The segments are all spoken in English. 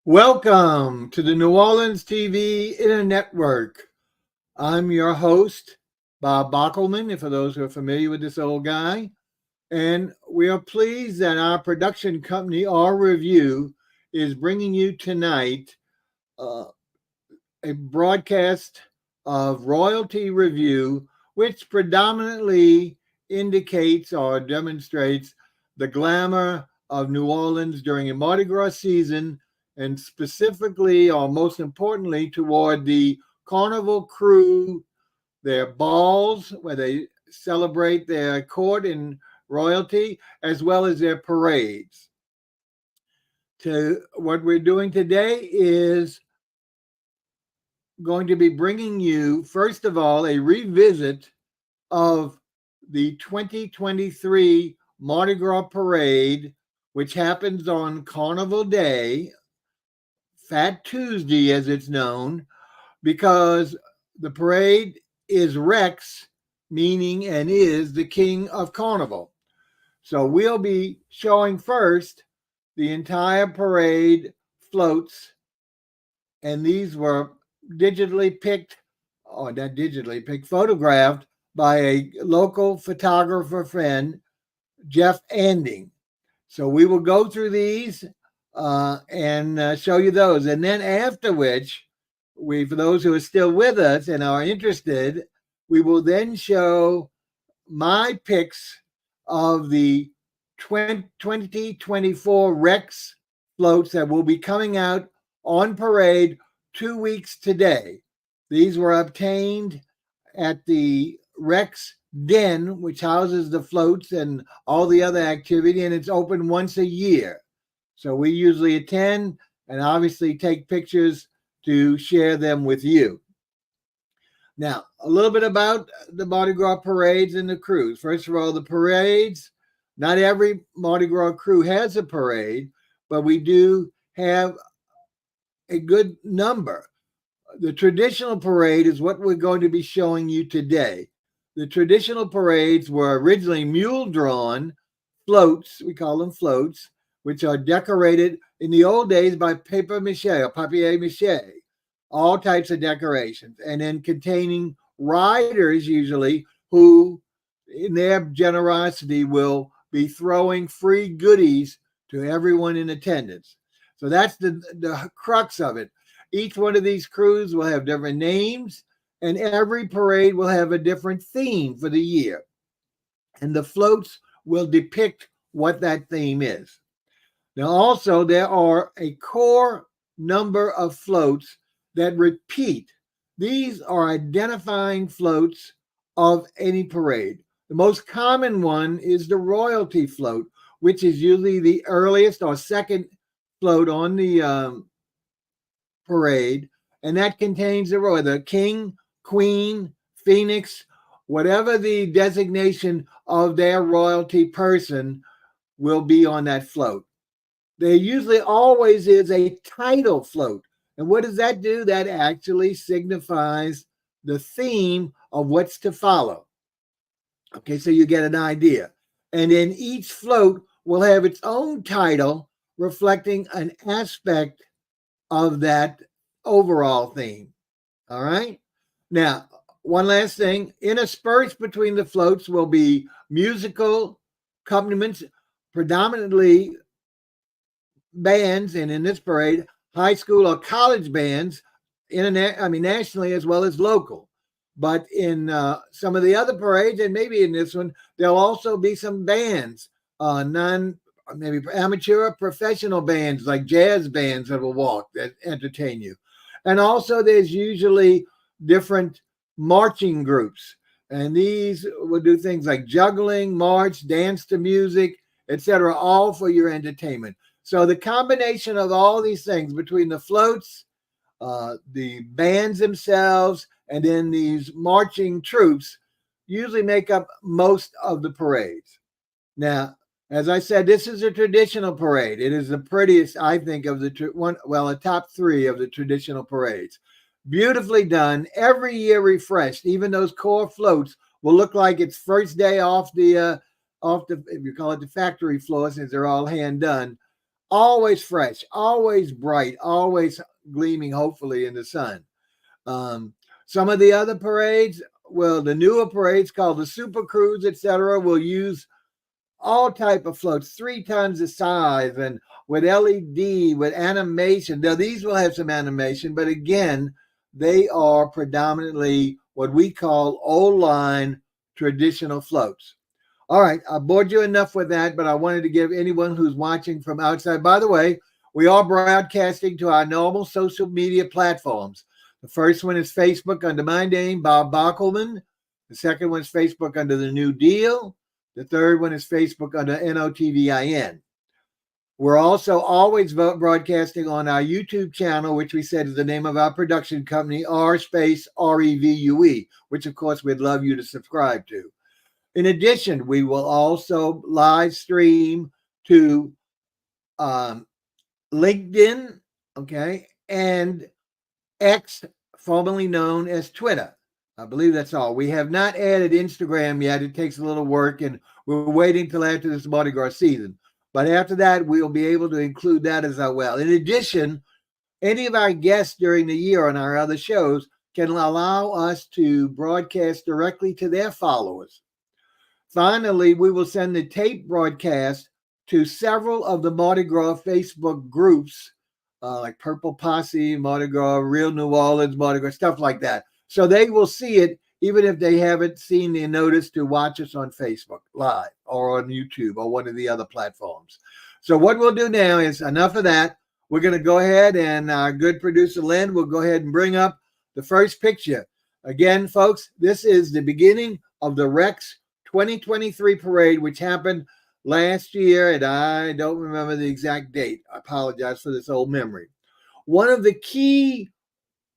Welcome to the New Orleans TV Internet Network. I'm your host, Bob Bockelman, and for those who are familiar with this old guy. And we are pleased that our production company, Our Review, is bringing you tonight a broadcast of Royalty Review, which predominantly indicates or demonstrates the glamour of New Orleans during a Mardi Gras season, and specifically, or most importantly, toward the Carnival crew, their balls where they celebrate their court and royalty, as well as their parades. What we're doing today is going to be bringing you, first of all, a revisit of the 2023 Mardi Gras Parade, which happens on Carnival Day, Fat Tuesday as it's known, because the parade is Rex, meaning and is the king of Carnival. So we'll be showing first the entire parade floats, and these were photographed by a local photographer friend, Jeff Anding. So we will go through these and show you those. And then after which, for those who are still with us and are interested, we will then show my picks of the 2024 Rex floats that will be coming out on parade 2 weeks today. These were obtained at the Rex Den, which houses the floats and all the other activity, and it's open once a year. So we usually attend and obviously take pictures to share them with you. Now, a little bit about the Mardi Gras parades and the crews. First of all, the parades, not every Mardi Gras crew has a parade, but we do have a good number. The traditional parade is what we're going to be showing you today. The traditional parades were originally mule-drawn floats, we call them floats, which are decorated in the old days by papier-mâché, all types of decorations, and then containing riders usually who, in their generosity, will be throwing free goodies to everyone in attendance. So that's the crux of it. Each one of these crews will have different names, and every parade will have a different theme for the year. And the floats will depict what that theme is. Now, also, there are a core number of floats that repeat. These are identifying floats of any parade. The most common one is the royalty float, which is usually the earliest or second float on the parade, and that contains the king, queen, phoenix, whatever the designation of their royalty person will be on that float. There usually always is a title float. And what does that do? That actually signifies the theme of what's to follow. Okay, so you get an idea. And then each float will have its own title reflecting an aspect of that overall theme. All right? Now, one last thing. Interspersed between the floats will be musical accompaniments, predominantly bands, and in this parade, high school or college bands, nationally as well as local. But in some of the other parades, and maybe in this one, there'll also be some bands, maybe amateur or professional bands like jazz bands that will walk, that entertain you. And also there's usually different marching groups. And these will do things like juggling, march, dance to music, etc., all for your entertainment. So the combination of all these things between the floats, the bands themselves, and then these marching troops usually make up most of the parades. Now, as I said, this is a traditional parade. It is the prettiest, I think, of the top three of the traditional parades. Beautifully done, every year refreshed. Even those core floats will look like it's first day off the if you call it the factory floor, since they're all hand done. always fresh, always bright, always gleaming, hopefully in the sun. Um, some of the other parades, well, the newer parades called the Super Cruise, etc., will use all type of floats, 3 times the size, and with LED, with animation. Now these will have some animation, but again, they are predominantly what we call old line traditional floats. All right, I bored you enough with that, but I wanted to give anyone who's watching from outside. By the way, we are broadcasting to our normal social media platforms. The first one is Facebook under my name, Bob Bockelman. The second one is Facebook under the New Deal. The third one is Facebook under NOTVIN. We're also always broadcasting on our YouTube channel, which we said is the name of our production company, R space REVUE, which of course we'd love you to subscribe to. In addition, we will also live stream to LinkedIn, okay, and X, formerly known as Twitter. I believe that's all. We have not added Instagram yet. It takes a little work, and we're waiting till after this Mardi Gras season. But after that, we'll be able to include that as well. In addition, any of our guests during the year on our other shows can allow us to broadcast directly to their followers. Finally, we will send the tape broadcast to several of the Mardi Gras Facebook groups, like Purple Posse, Mardi Gras, Real New Orleans, Mardi Gras, stuff like that. So they will see it even if they haven't seen the notice to watch us on Facebook Live or on YouTube or one of the other platforms. So what we'll do now is enough of that. We're going to go ahead, and our good producer, Lynn, will go ahead and bring up the first picture. Again, folks, this is the beginning of the Rex 2023 parade, which happened last year, and I don't remember the exact date. I apologize for this old memory. One of the key,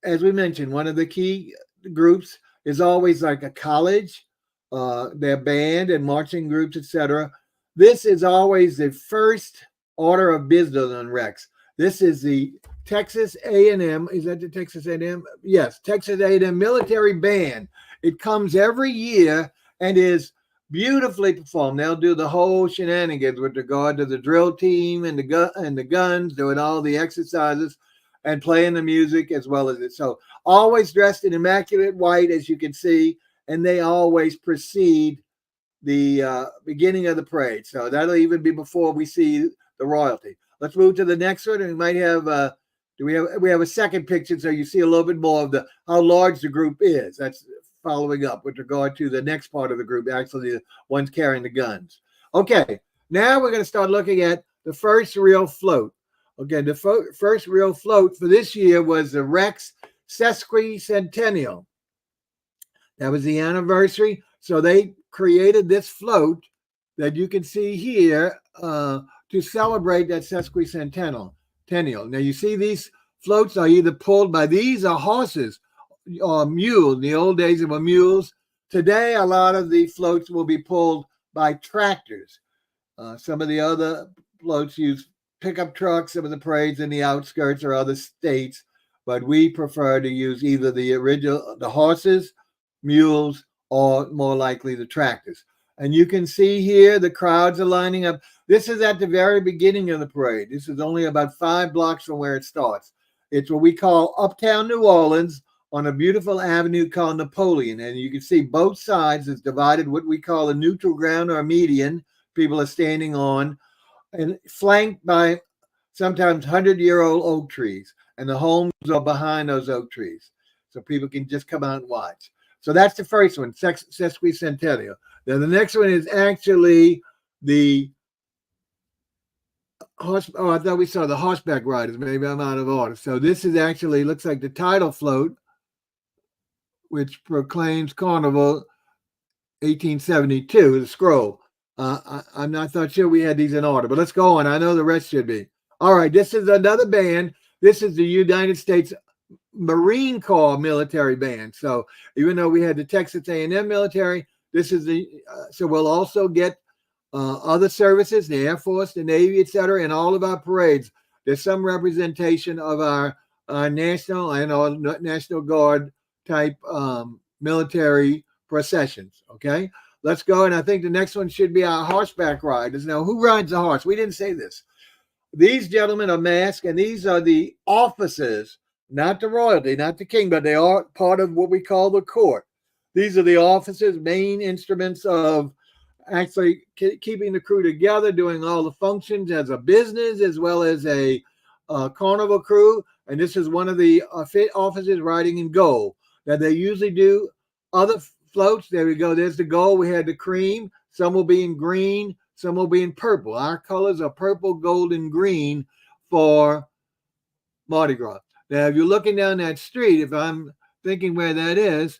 as we mentioned, one of the key groups is always like a college, their band and marching groups, etc. This is always the first order of business on Rex. This is the Texas A&M. Is that the Texas A&M? Yes, Texas A&M Military Band. It comes every year and is beautifully performed. They'll do the whole shenanigans with regard to the drill team and the guns, doing all the exercises and playing the music as well as it. So always dressed in immaculate white, as you can see, and they always precede the beginning of the parade. So that'll even be before we see the royalty. Let's move to the next one, and we might have we have a second picture so you see a little bit more of how large the group is. That's following up with regard to the next part of the group, actually the ones carrying the guns. Okay, now we're going to start looking at the first real float. Okay, the first real float for this year was the Rex Sesquicentennial. That was the anniversary. So they created this float that you can see here to celebrate that sesquicentennial. Now you see these floats are either pulled by these or horses or mules. In the old days, they were mules. Today, a lot of the floats will be pulled by tractors. Some of the other floats use pickup trucks, some of the parades in the outskirts or other states, but we prefer to use either the horses, mules, or more likely the tractors. And you can see here the crowds are lining up. This is at the very beginning of the parade. This is only about 5 blocks from where it starts. It's what we call Uptown New Orleans on a beautiful avenue called Napoleon. And you can see both sides is divided what we call a neutral ground or a median people are standing on, and flanked by sometimes 100-year-old oak trees. And the homes are behind those oak trees. So people can just come out and watch. So that's the first one, Sesquicentennial. Then the next one is actually the I thought we saw the horseback riders. Maybe I'm out of order. So this is actually, looks like the title float, which proclaims Carnival 1872, the scroll. I'm not sure we had these in order, but let's go on. I know the rest should be. All right, this is another band. This is the United States Marine Corps military band. So even though we had the Texas A&M military, this is so we'll also get other services, the Air Force, the Navy, etc., in all of our parades. There's some representation of our National and our National Guard type military processions. Okay, let's go. And I think the next one should be our horseback riders. Now, who rides a horse? We didn't say this. these gentlemen are masked, and these are the officers, not the royalty, not the king, but they are part of what we call the court. These are the officers, main instruments of actually keeping the crew together, doing all the functions as a business as well as a carnival crew. And this is one of the officers riding in gold. Now, they usually do other floats. There we go. There's the gold. We had the cream. Some will be in green. Some will be in purple. Our colors are purple, gold, and green for Mardi Gras. Now, if you're looking down that street, if I'm thinking where that is,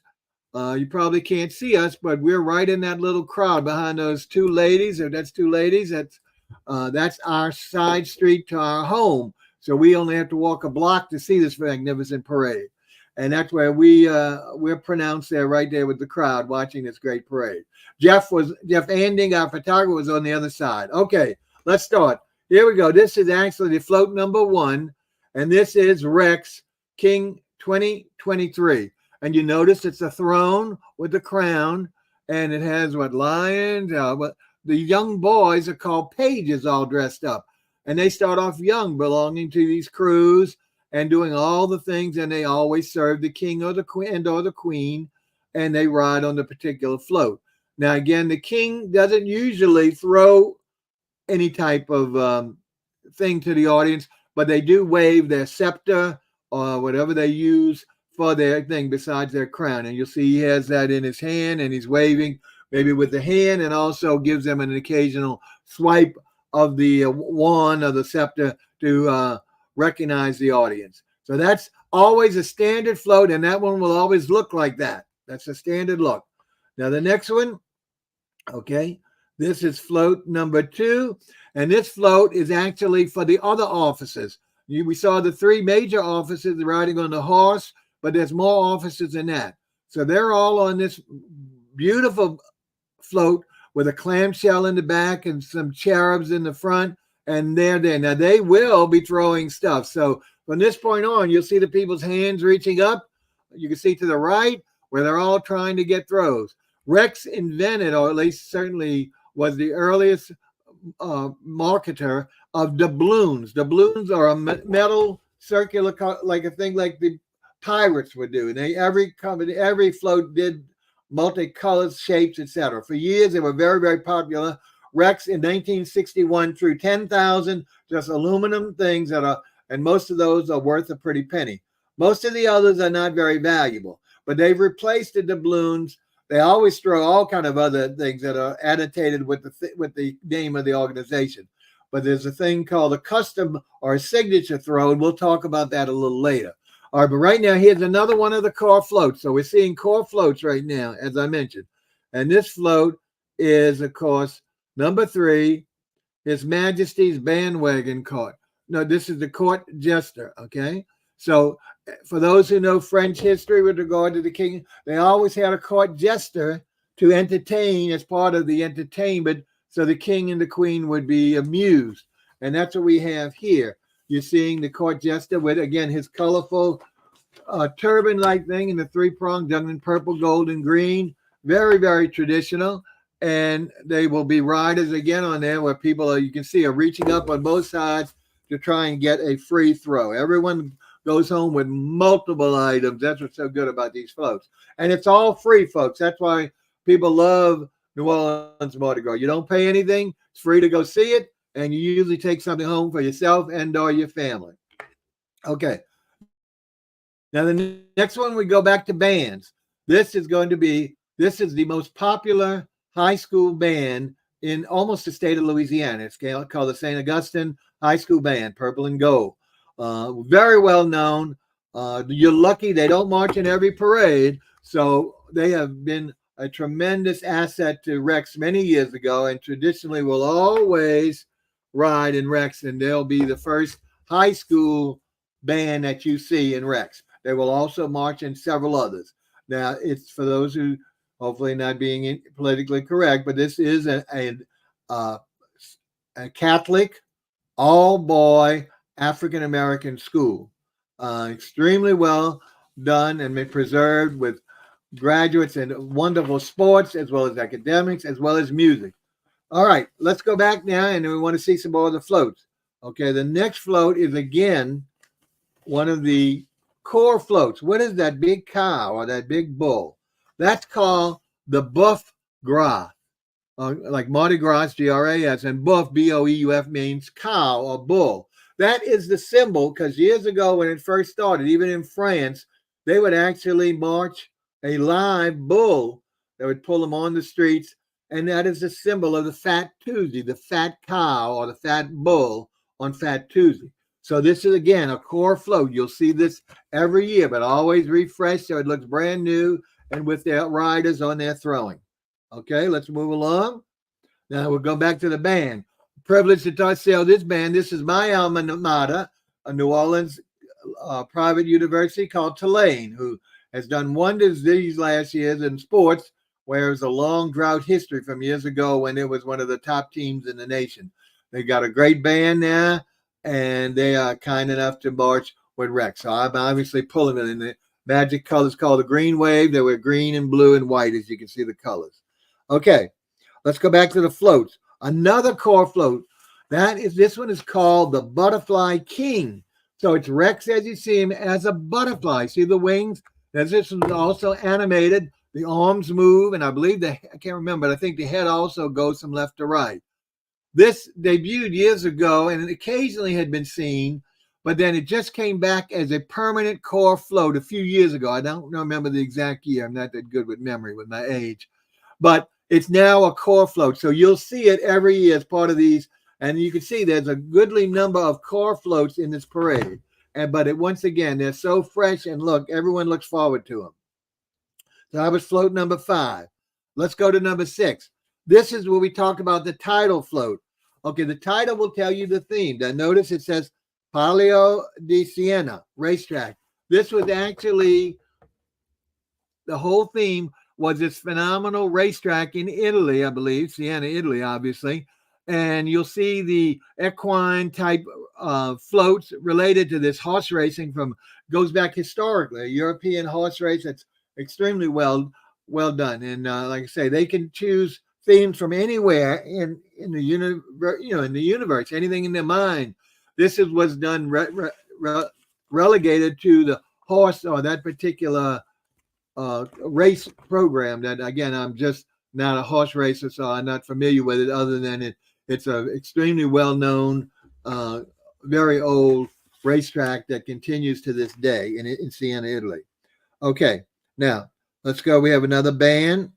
you probably can't see us, but we're right in that little crowd behind those two ladies. If that's two ladies, that's our side street to our home. So we only have to walk a block to see this magnificent parade. And that's where we're pronounced there, right there with the crowd watching this great parade. Jeff Anding, our photographer, was on the other side. Okay, let's start. Here we go. This is actually the float number 1, and this is Rex King 2023. And you notice it's a throne with the crown, and it has what, lions? But the young boys are called pages, all dressed up. And they start off young, belonging to these crews and doing all the things, and they always serve the king or the queen, and they ride on the particular float. Now, again, the king doesn't usually throw any type of thing to the audience, but they do wave their scepter or whatever they use for their thing besides their crown. And you'll see he has that in his hand, and he's waving maybe with the hand, and also gives them an occasional swipe of the wand or the scepter to recognize the audience. So that's always a standard float, and that one will always look like that. That's a standard look. Now the next one, okay, this is float number 2, and this float is actually for the other officers. We saw the 3 major officers riding on the horse, but there's more officers than that. So they're all on this beautiful float with a clamshell in the back and some cherubs in the front, and they're there. Now, they will be throwing stuff. So from this point on, you'll see the people's hands reaching up. You can see to the right where they're all trying to get throws. Rex invented, or at least certainly was the earliest marketer of doubloons. Doubloons are a metal circular, like a thing like the pirates would do. And every float did multicolored shapes, etc. For years, they were very, very popular. Rex in 1961 threw 10,000 just aluminum things and most of those are worth a pretty penny. Most of the others are not very valuable, but they've replaced the doubloons. They always throw all kind of other things that are annotated with the name of the organization. But there's a thing called a custom or a signature throw, and we'll talk about that a little later. All right, but right now, here's another one of the core floats. So we're seeing core floats right now, as I mentioned. And this float is, of course, number 3, His Majesty's Bandwagon Court. No, this is the court jester, okay? So for those who know French history with regard to the king, they always had a court jester to entertain as part of the entertainment, so the king and the queen would be amused. And that's what we have here. You're seeing the court jester with, again, his colorful turban-like thing and the 3-pronged done in purple, gold, and green. Very, very traditional. And they will be riders again on there where people you can see are reaching up on both sides to try and get a free throw. Everyone goes home with multiple items. That's what's so good about these floats. And it's all free, folks. That's why people love New Orleans Mardi Gras. You don't pay anything. It's free to go see it. And you usually take something home for yourself and or your family. Okay. Now, the next one, we go back to bands. This is the most popular high school band in almost the state of Louisiana. It's called the St. Augustine High School Band, purple and gold. Very well known. You're lucky they don't march in every parade. So they have been a tremendous asset to Rex many years ago, and traditionally will always ride in Rex, and they'll be the first high school band that you see in Rex. They will also march in several others. Now, it's for those who, hopefully not being politically correct, but this is a Catholic, all-boy, African-American school. Extremely well done and been preserved with graduates in wonderful sports, as well as academics, as well as music. All right, let's go back now, and we want to see some more of the floats. Okay, the next float is again one of the core floats. What is that big cow or that big bull? That's called the buff gras. Like Mardi Gras, Gras, and buff, Boeuf, means cow or bull. That is the symbol because years ago when it first started, even in France, they would actually march a live bull. They would pull them on the streets, and that is the symbol of the Fat Tuesday, the fat cow or the fat bull on Fat Tuesday. So this is, again, a core float. You'll see this every year, but always refreshed so it looks brand new and with their riders on there throwing. Okay, let's move along. Now we'll go back to the band. Privileged to talk sell this band. This is my alma mater, a New Orleans private university called Tulane, who has done wonders these last years in sports, where it was a long drought history from years ago when it was one of the top teams in the nation. They got a great band now, and they are kind enough to march with Rex. So I'm obviously pulling it in the magic colors called the Green Wave. They were green and blue and white, as you can see the colors. Okay, let's go back to the floats. Another core float. This one is called the Butterfly King. So it's Rex as you see him as a butterfly. See the wings? As this one's also animated. The arms move, and I believe I can't remember, but I think the head also goes from left to right. This debuted years ago and it occasionally had been seen, but then it just came back as a permanent core float a few years ago. I don't remember the exact year. I'm not that good with memory with my age. But it's now a core float. So you'll see it every year as part of these. And you can see there's a goodly number of core floats in this parade. But once again, they're so fresh and look, everyone looks forward to them. So that was float number 5. Let's go to number 6. This is where we talk about the title float. Okay, the title will tell you the theme. Now notice it says Palio di Siena, racetrack. This was actually, the whole theme was this phenomenal racetrack in Italy, I believe, Siena, Italy, obviously. And you'll see the equine type floats related to this horse racing goes back historically, a European horse race that's extremely well done. And like I say, they can choose themes from anywhere in the universe, anything in their mind. This was done relegated to the horse or that particular race program. That again, I'm just not a horse racer, so I'm not familiar with it. Other than it's an extremely well-known, very old racetrack that continues to this day in Siena, Italy. Okay, now let's go. We have another band.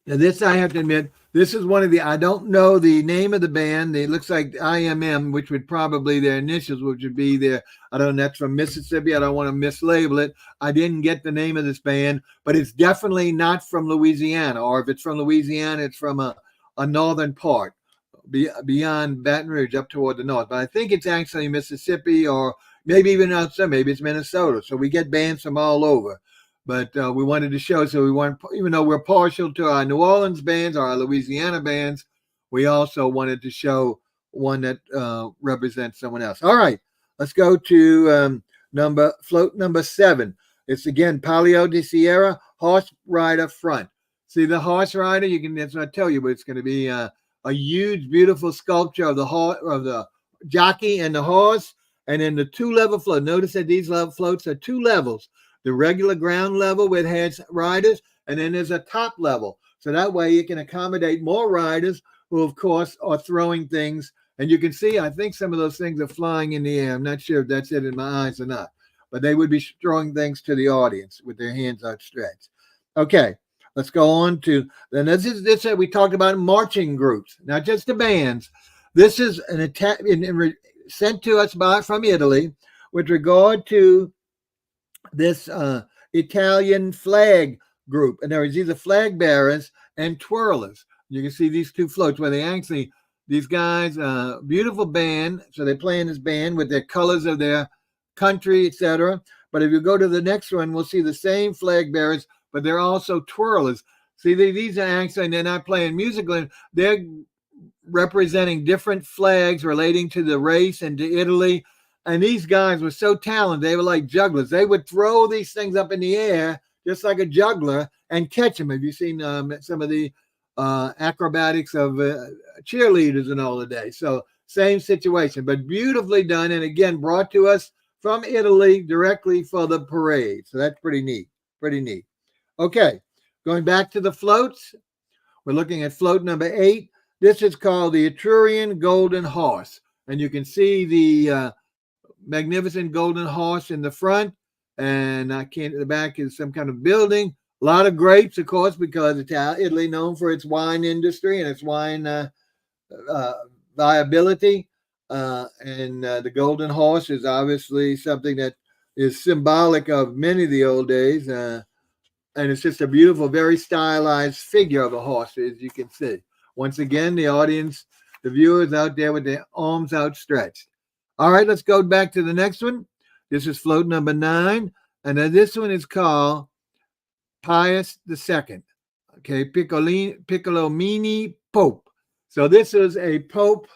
Now this, I have to admit, this is one of I don't know the name of the band. It looks like IMM, which would probably their initials, which would be their, I don't know, that's from Mississippi. I don't want to mislabel it. I didn't get the name of this band, but it's definitely not from Louisiana. Or if it's from Louisiana, it's from a northern part, beyond Baton Rouge, up toward the north. But I think it's actually Mississippi or maybe even outside. Maybe it's Minnesota. So we get bands from all over. But we wanted to show, so we want, even though we're partial to our New Orleans bands or our Louisiana bands, we also wanted to show one that represents someone else. All right, let's go to float number 7. It's again Palio di Sierra, horse rider front. See the horse rider? That's what I tell you, but it's going to be a huge, beautiful sculpture of the jockey and the horse, and then the 2-level float. Notice that these floats are 2 levels. The regular ground level where it has riders, and then there's a top level. So that way you can accommodate more riders who, of course, are throwing things. And you can see, I think some of those things are flying in the air. I'm not sure if that's it in my eyes or not. But they would be throwing things to the audience with their hands outstretched. Okay, let's go on to, then this we talked about marching groups, not just the bands. This is an attack sent to us from Italy with regard to this Italian flag group. In other words, these are flag bearers and twirlers. You can see these 2 floats where these guys, beautiful band. So they play in this band with their colors of their country, etc. But if you go to the next one, we'll see the same flag bearers, but they're also twirlers. See, these are actually, they're not playing musical. They're representing different flags relating to the race and to Italy. And these guys were so talented. They were like jugglers. They would throw these things up in the air just like a juggler and catch them. Have you seen some of the acrobatics of cheerleaders and all the day? So same situation, but beautifully done. And again, brought to us from Italy directly for the parade. So that's pretty neat. Pretty neat. Okay, going back to the floats, we're looking at float number 8. This is called the Etrurian Golden Horse. And you can see the magnificent golden horse in the front. And I can't, the back is some kind of building. A lot of grapes, of course, because Italy known for its wine industry and its wine viability. And the golden horse is obviously something that is symbolic of many of the old days. And it's just a beautiful, very stylized figure of a horse, as you can see. Once again, the audience, the viewers out there with their arms outstretched. All right, let's go back to the next one. This is float number 9. And then this one is called Pius II. Okay, Piccolomini Pope. So this is a pope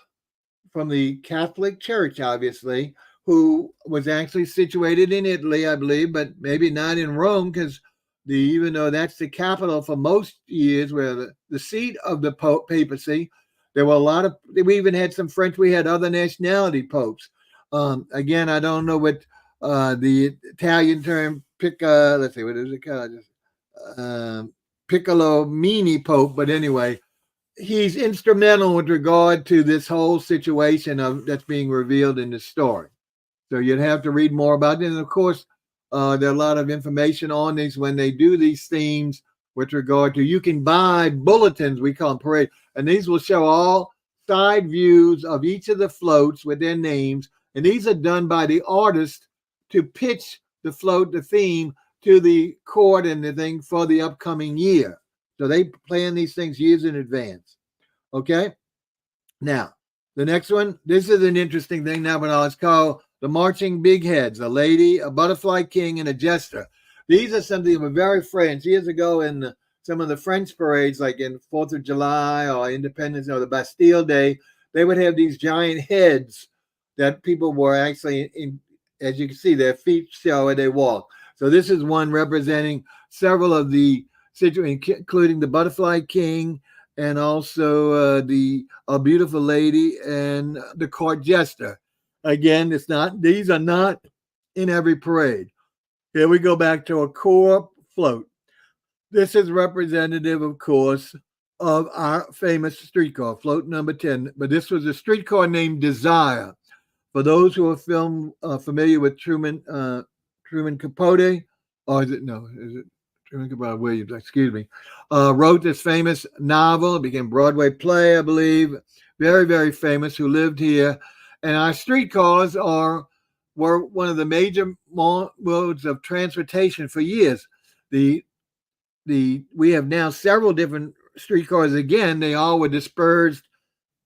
from the Catholic Church, obviously, who was actually situated in Italy, I believe, but maybe not in Rome, because even though that's the capital for most years, where the seat of the papacy, there were a lot of, we even had some French, we had other nationality popes. Again, I don't know what the Italian term, let's see, what is it called? Piccolomini Pope, but anyway, he's instrumental with regard to this whole situation that's being revealed in the story. So you'd have to read more about it. And of course, there are a lot of information on these when they do these themes with regard to, you can buy bulletins, we call them parade, and these will show all side views of each of the floats with their names. And these are done by the artist to pitch the float, the theme, to the court and the thing for the upcoming year. So they plan these things years in advance. Okay? Now, the next one, this is an interesting thing now, but it's called the Marching Big Heads, a lady, a butterfly king, and a jester. These are something that were very French. Years ago in some of the French parades, like in 4th of July or Independence or the Bastille Day, they would have these giant heads that people were actually, as you can see, their feet show as they walk. So this is one representing several of the situations, including the Butterfly King and also a beautiful lady and the court jester. Again, these are not in every parade. Here we go back to a core float. This is representative, of course, of our famous streetcar, float number 10. But this was a streetcar named Desire. For those who are familiar with Truman Capote, or is it Truman Capote Williams, excuse me, wrote this famous novel. It became a Broadway play, I believe. Very, very famous, who lived here. And our streetcars were one of the major modes of transportation for years. We have now several different streetcars again. They all were dispersed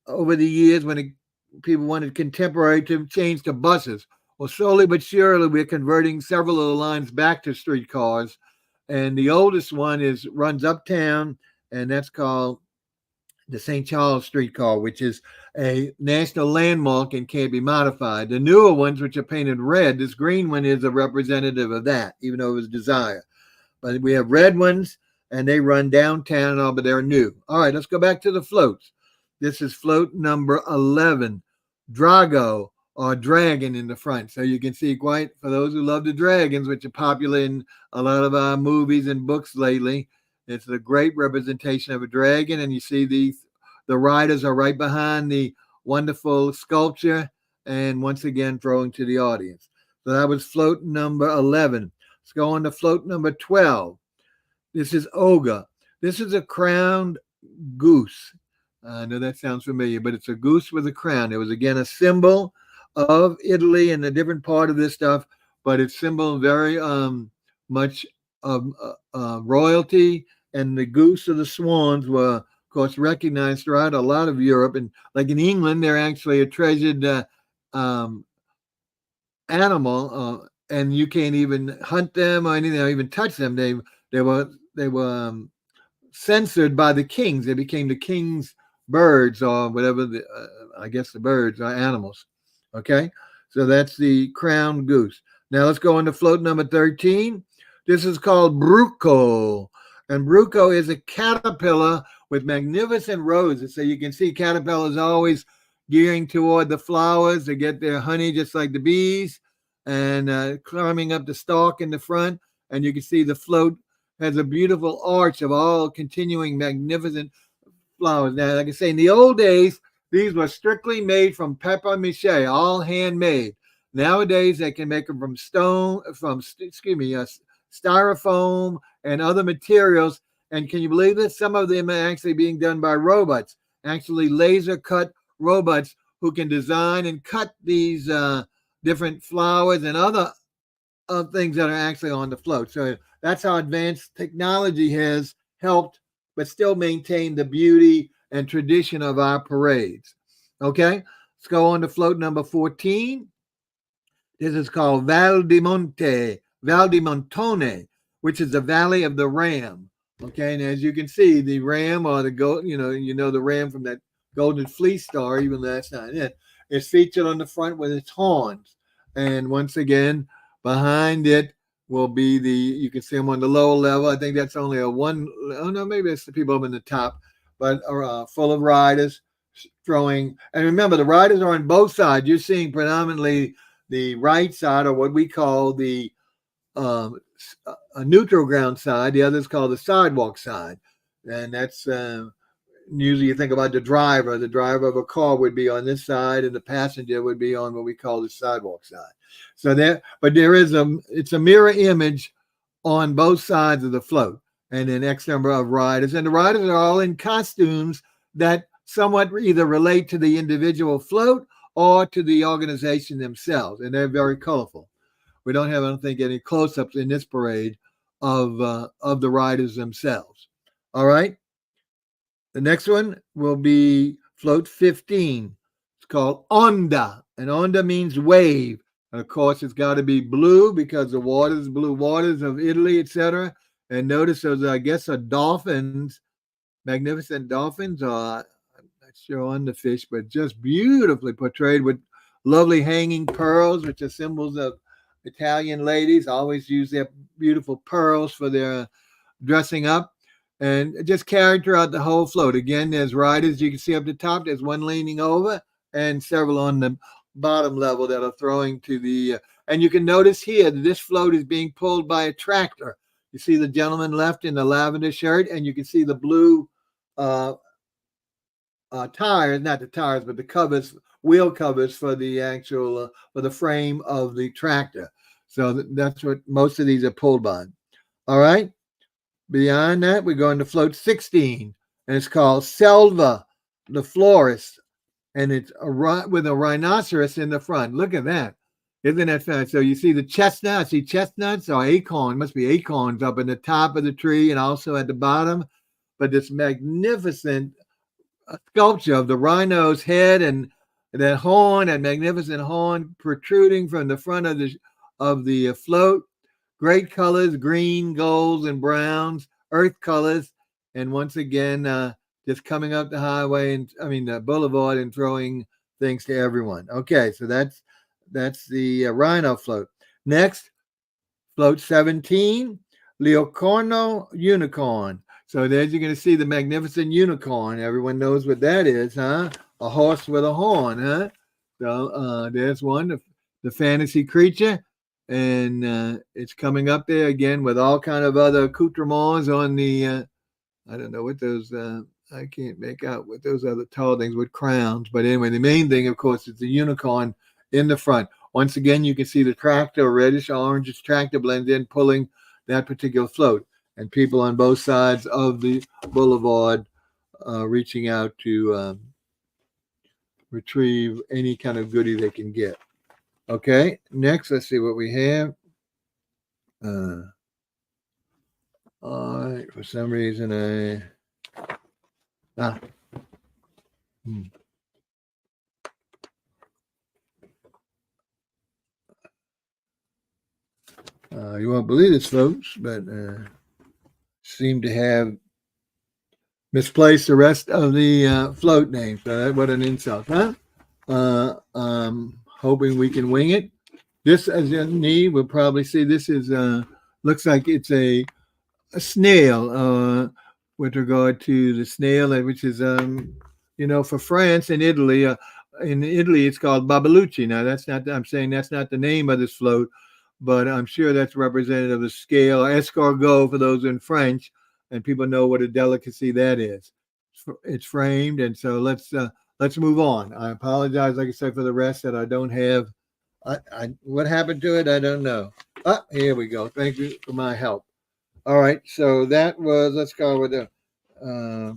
over the years when people wanted contemporary to change to buses. Well, slowly but surely, we're converting several of the lines back to streetcars. And the oldest one runs uptown, and that's called the St. Charles streetcar, which is a national landmark and can't be modified. The newer ones, which are painted red, this green one is a representative of that, even though it was Desire. But we have red ones, and they run downtown and all, but they're new. All right, let's go back to the floats. This is float number 11, Drago, or dragon in the front. So you can see quite, for those who love the dragons, which are popular in a lot of our movies and books lately, it's a great representation of a dragon. And you see the riders are right behind the wonderful sculpture, and once again throwing to the audience. So that was float number 11. Let's go on to float number 12. This is Oga. This is a crowned goose. I know that sounds familiar, but it's a goose with a crown. It was, again, a symbol of Italy and a different part of this stuff, but it's symbol very much of royalty. And the goose or the swans were, of course, recognized throughout a lot of Europe. And like in England, they're actually a treasured animal, and you can't even hunt them or anything, or even touch them. They were censored by the kings. They became the king's birds, or whatever. I guess the birds are animals. Okay, so that's the crowned goose. Now let's go on to float number 13. This is called Bruco. And Bruco is a caterpillar with magnificent roses. So you can see caterpillars always gearing toward the flowers to get their honey, just like the bees, and climbing up the stalk in the front. And you can see the float has a beautiful arch of all continuing magnificent flowers. Now, like I say, in the old days, these were strictly made from papier mâché, all handmade. Nowadays, they can make them from styrofoam and other materials. And can you believe this? Some of them are actually being done by robots, actually laser cut robots who can design and cut these different flowers and other things that are actually on the float. So that's how advanced technology has helped, but still maintain the beauty and tradition of our parades. Okay, let's go on to float number 14. This is called Val di Montone, which is the Valley of the Ram. Okay, and as you can see, the ram or the goat, the ram from that Golden Fleece Star, even though that's not it, is featured on the front with its horns. And once again, behind it will be you can see them on the lower level. I think that's only maybe it's the people up in the top, but full of riders throwing. And remember, the riders are on both sides. You're seeing predominantly the right side, or what we call the a neutral ground side. The other is called the sidewalk side. And that's usually you think about the driver. The driver of a car would be on this side, and the passenger would be on what we call the sidewalk side. So it's a mirror image on both sides of the float, and an X number of riders. And the riders are all in costumes that somewhat either relate to the individual float or to the organization themselves, and they're very colorful. We don't have, I don't think, any close-ups in this parade of the riders themselves. All right. The next one will be float 15. It's called Onda, and Onda means wave. And of course, it's got to be blue because the blue waters of Italy, etc. And notice those, I guess, are dolphins, magnificent dolphins. I'm not sure on the fish, but just beautifully portrayed with lovely hanging pearls, which are symbols of Italian ladies. Always use their beautiful pearls for their dressing up. And just carried throughout the whole float. Again, there's riders you can see up the top. There's one leaning over and several on the bottom level that are throwing to the. And you can notice here that this float is being pulled by a tractor. You see the gentleman left in the lavender shirt, and you can see the blue tires, not the tires, but the covers, wheel covers for the actual, for the frame of the tractor. So that's what most of these are pulled by. All right. Beyond that, we're going to float 16, and it's called Selva, the Florist, and it's with a rhinoceros in the front. Look at that. Isn't that fun? So you see the chestnuts. See chestnuts or acorn, must be acorns up in the top of the tree and also at the bottom. But this magnificent sculpture of the rhino's head and that horn, that magnificent horn protruding from the front of the float. Great colors, green, golds, and browns, earth colors. And once again, just coming up the highway the boulevard and throwing things to everyone. Okay, so that's the rhino float. Next, float 17, Leocorno Unicorn. So there's, you're going to see the magnificent unicorn. Everyone knows what that is, huh? A horse with a horn, huh? So there's one, the fantasy creature. And it's coming up there again with all kind of other accoutrements on the, I don't know what those, I can't make out what those other tall things with crowns. But anyway, the main thing, of course, is the unicorn in the front. Once again, you can see the tractor, reddish orange tractor blends in, pulling that particular float. And people on both sides of the boulevard reaching out to retrieve any kind of goodie they can get. Okay, next, let's see what we have. All right, for some reason you won't believe this, folks, but seem to have misplaced the rest of the float name. So what an insult, huh? Hoping we can wing it. This, as you need, we'll probably see this is looks like it's a snail with regard to the snail, which is for France and Italy, in Italy it's called Babalucci. Now that's not, I'm saying that's not the name of this float, but I'm sure that's representative of the scale. Escargot for those in French, and people know what a delicacy that is. It's framed, and so let's move on. I apologize, like I said, for the rest that I don't have. What happened to it? I don't know. Ah, here we go. Thank you for my help. All right, so that was, let's go with the uh,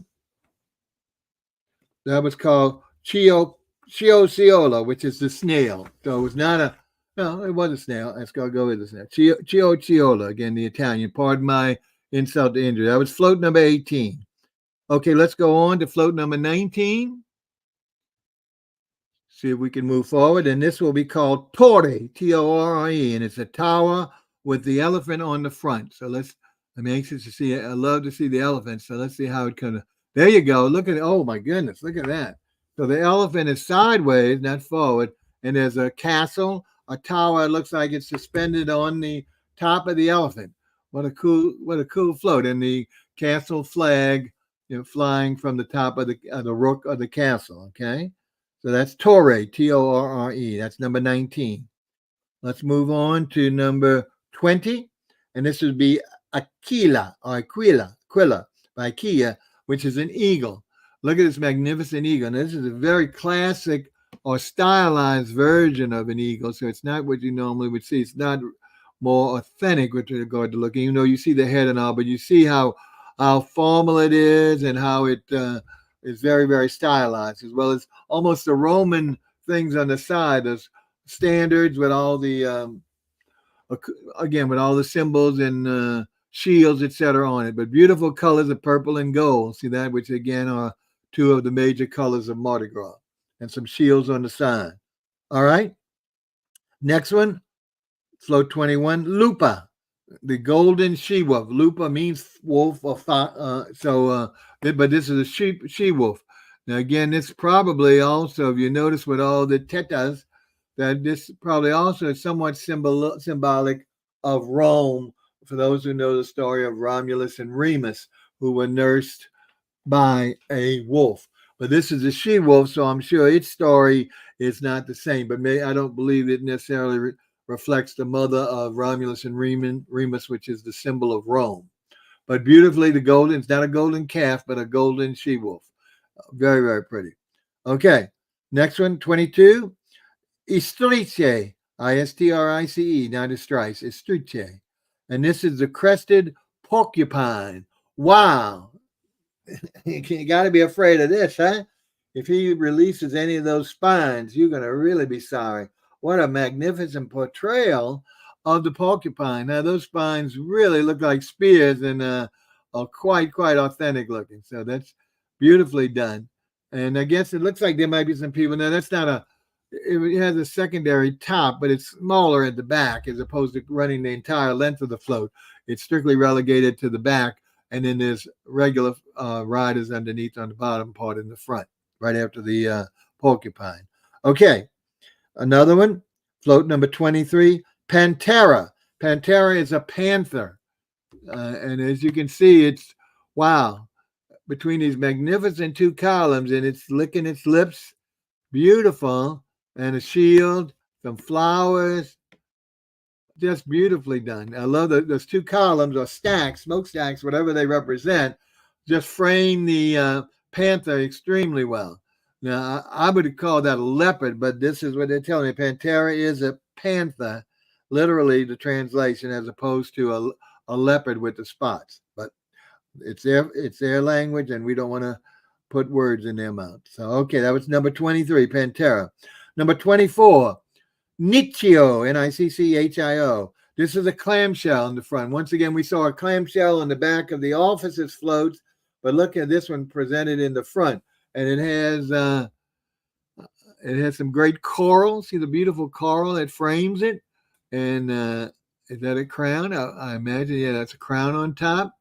that was called Chiociola, which is the snail. So it was not a, no, it was a snail. Let's go with the snail. Chiociola, again, the Italian. Pardon my insult to injury. That was float number 18. Okay, let's go on to float number 19. See if we can move forward. And this will be called Torre, Torre, and it's a tower with the elephant on the front. So I'm anxious to see it. I love to see the elephant. So let's see how it kind of, there you go. Look at it. Oh my goodness, look at that. So the elephant is sideways, not forward. And there's a castle, a tower. It looks like it's suspended on the top of the elephant. What a cool float. And the castle flag, flying from the top of the rook of the castle. Okay. So that's Torre, Torre. That's number 19. Let's move on to number 20. And this would be Aquila or Aquila by Kia, which is an eagle. Look at this magnificent eagle. And this is a very classic or stylized version of an eagle. So it's not what you normally would see. It's not more authentic with regard to looking. You know, you see the head and all, but you see how formal it is and how it is very, very stylized, as well as almost the Roman things on the side, those standards with all the, again, with all the symbols and shields, etc. on it. But beautiful colors of purple and gold. See that, which again are two of the major colors of Mardi Gras, and some shields on the side. All right. Next one, float 21, Lupa, the golden she-wolf. Lupa means wolf or but this is a she-wolf. Now again, this probably also, if you notice with all the tetas, that this probably also is somewhat symbolic of Rome, for those who know the story of Romulus and Remus, who were nursed by a wolf. But this is a she-wolf, so I'm sure its story is not the same. But I don't believe it necessarily reflects the mother of Romulus and Remus, which is the symbol of Rome. But beautifully, it's not a golden calf, but a golden she-wolf. Very, very pretty. Okay, next one, 22. Istrice, Istrice, not Istrice, Istrice. And this is the crested porcupine. Wow. You got to be afraid of this, huh? If he releases any of those spines, you're going to really be sorry. What a magnificent portrayal of the porcupine. Now, those spines really look like spears and are quite authentic looking. So that's beautifully done. And I guess it looks like there might be some people. Now, that's not it has a secondary top, but it's smaller at the back as opposed to running the entire length of the float. It's strictly relegated to the back. And then there's regular riders underneath on the bottom part in the front, right after the porcupine. Okay. Another one, float number 23, Pantera. Pantera is a panther. And as you can see, it's, wow, between these magnificent two columns, and it's licking its lips, beautiful, and a shield, some flowers, just beautifully done. I love those two columns or stacks, smokestacks, whatever they represent, just frame the panther extremely well. Now, I would call that a leopard, but this is what they're telling me. Pantera is a panther, literally the translation, as opposed to a leopard with the spots. But it's their language, and we don't want to put words in their mouth. So, okay, that was number 23, Pantera. Number 24, Nicchio, Nicchio. This is a clamshell in the front. Once again, we saw a clamshell in the back of the officer's floats, but look at this one presented in the front. And it has some great coral. See the beautiful coral that frames it? And is that a crown? I imagine, yeah, that's a crown on top.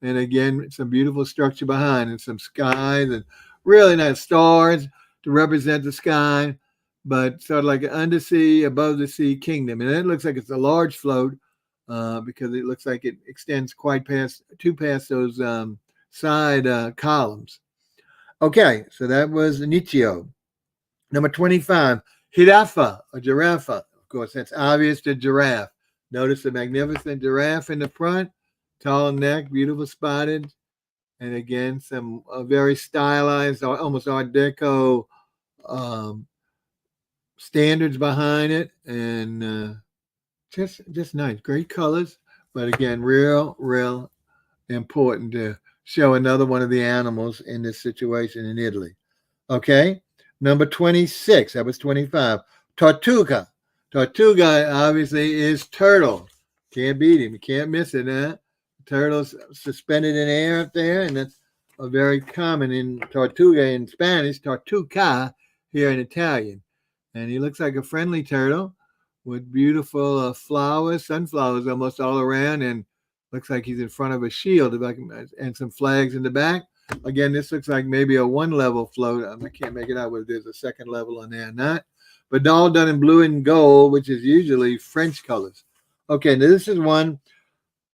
And again, some beautiful structure behind and some skies and really nice stars to represent the sky, but sort of like an undersea, above the sea kingdom. And it looks like it's a large float because it looks like it extends quite past those side columns. Okay, so that was Nicchio. Number 25, Jirafa, or giraffe. Of course, that's obvious, the giraffe. Notice the magnificent giraffe in the front, tall neck, beautiful spotted, and again, some very stylized, almost Art Deco um, standards behind it, and just nice, great colors. But again, real important to show another one of the animals in this situation in Italy. Okay, number 26. That was 25. Tortuga. Tortuga obviously is turtle. Can't beat him. You can't miss it, huh? Turtle's suspended in air up there, and that's a very common in Tortuga in Spanish, Tortuga here in Italian. And he looks like a friendly turtle with beautiful flowers, sunflowers almost all around, and looks like he's in front of a shield and some flags in the back. Again, this looks like maybe a one-level float. I can't make it out whether there's a second level on there or not. But all done in blue and gold, which is usually French colors. Okay, now this is one,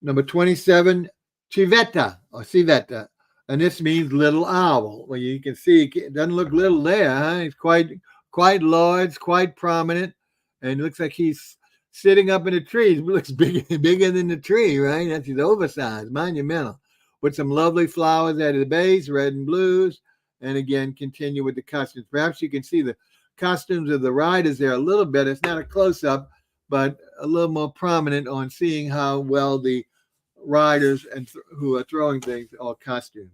number 27, Civetta or Civetta. And this means little owl. Well, you can see it doesn't look little there, huh? It's quite large, quite prominent, and it looks like he's sitting up in a tree. It looks bigger than the tree, right? That's his oversized, monumental, with some lovely flowers at the base, red and blues, and again, continue with the costumes. Perhaps you can see the costumes of the riders there a little bit. It's not a close-up, but a little more prominent on seeing how well the riders and who are throwing things are costumed.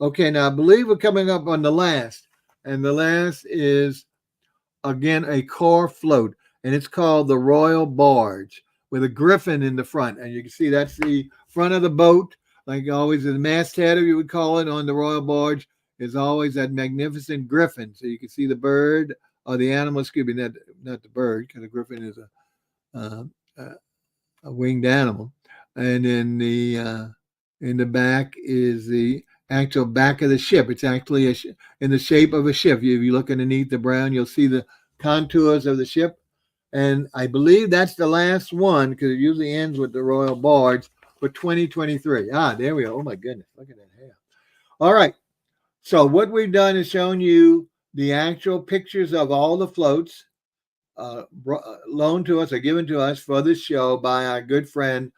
Okay, now I believe we're coming up on the last, and the last is, again, a car float, and it's called the Royal Barge with a griffin in the front. And you can see that's the front of the boat, like always the masthead, you would call it, on the Royal Barge is always that magnificent griffin. So you can see the bird or the animal, excuse me, not the bird, because the griffin is a winged animal. And in the back is the actual back of the ship. It's actually in the shape of a ship. If you look underneath the brown, you'll see the contours of the ship. And I believe that's the last one, because it usually ends with the Royal Barge for 2023. There we go. Oh, my goodness. Look at that hair. All right. So what we've done is shown you the actual pictures of all the floats loaned to us or given to us for this show by our good friend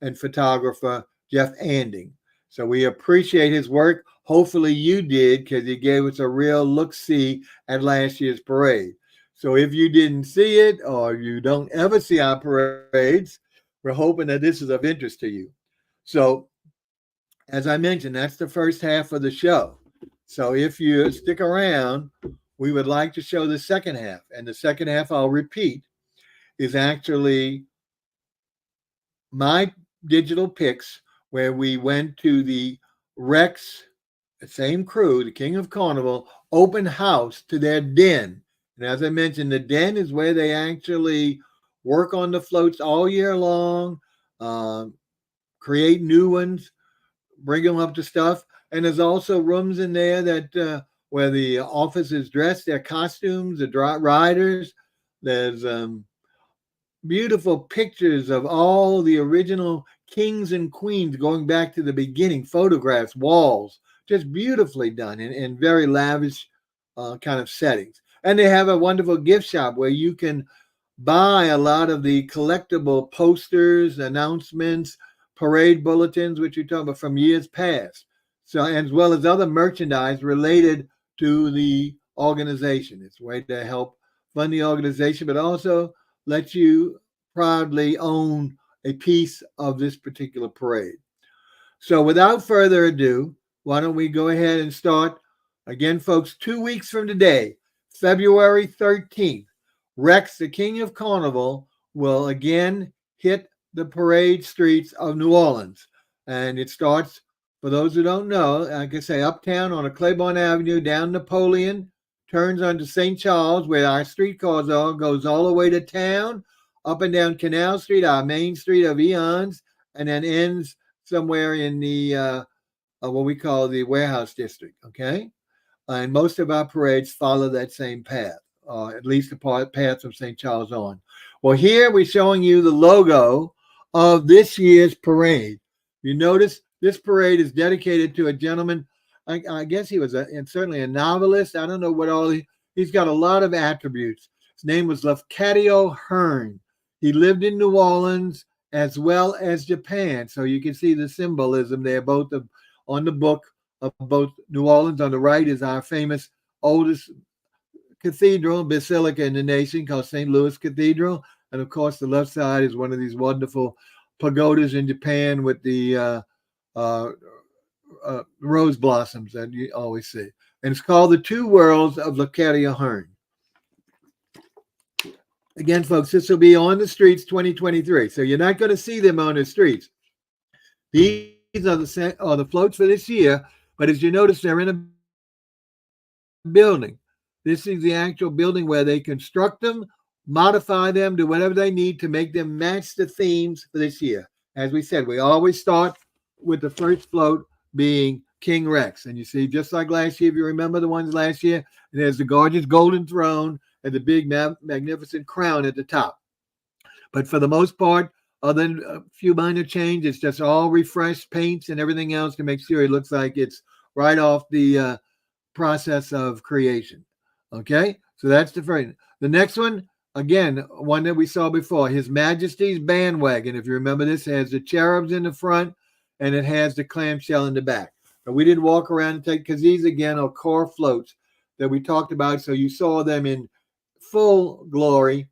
and photographer, Jeff Anding. So we appreciate his work. Hopefully you did, because he gave us a real look-see at last year's parade. So if you didn't see it, or you don't ever see our parades, we're hoping that this is of interest to you. So as I mentioned, that's the first half of the show. So if you stick around, we would like to show the second half. And the second half, I'll repeat, is actually my digital PICS, where we went to the Rex, the same crew, the King of Carnival, open house to their den. And as I mentioned, the den is where they actually work on the floats all year long, create new ones, bring them up to stuff. And there's also rooms in there that where the officers dress their costumes, the riders. There's beautiful pictures of all the original kings and queens going back to the beginning, photographs, walls, just beautifully done in very lavish kind of settings. And they have a wonderful gift shop where you can buy a lot of the collectible posters, announcements, parade bulletins, which you're talking about from years past. So, as well as other merchandise related to the organization. It's a way to help fund the organization, but also let you proudly own a piece of this particular parade. So without further ado, why don't we go ahead and start? Again, folks, 2 weeks from today, February 13th, Rex, the King of Carnival, will again hit the parade streets of New Orleans. And it starts, for those who don't know, like I say, uptown on a Claiborne Avenue, down Napoleon, turns onto St. Charles, where our streetcars are, goes all the way to town, up and down Canal Street, our main street of eons, and then ends somewhere in the what we call the warehouse district, okay? And most of our parades follow that same path, at least the path from St. Charles on. Well, here we're showing you the logo of this year's parade. You notice this parade is dedicated to a gentleman. I guess he was certainly a novelist. I don't know what all He's got a lot of attributes. His name was Lafcadio Hearn. He lived in New Orleans as well as Japan. So you can see the symbolism there, both on the book of both New Orleans. On the right is our famous oldest cathedral, basilica in the nation called St. Louis Cathedral. And of course, the left side is one of these wonderful pagodas in Japan with the uh, rose blossoms that you always see. And it's called The Two Worlds of Lafcadio Hearn. Again, folks, this will be on the streets 2023. So you're not going to see them on the streets. These are the floats for this year. But as you notice, they're in a building. This is the actual building where they construct them, modify them, do whatever they need to make them match the themes for this year. As we said, we always start with the first float being King Rex. And you see, just like last year, if you remember the ones last year, there's the gorgeous golden throne and the big magnificent crown at the top. But for the most part, other than a few minor changes, it's just all refreshed paints and everything else to make sure it looks like it's right off the process of creation. Okay, so that's the first. The next one, again, one that we saw before, His Majesty's Bandwagon. If you remember, this has the cherubs in the front and it has the clamshell in the back. But we didn't walk around and take, because these, again, are core floats that we talked about. So you saw them in full glory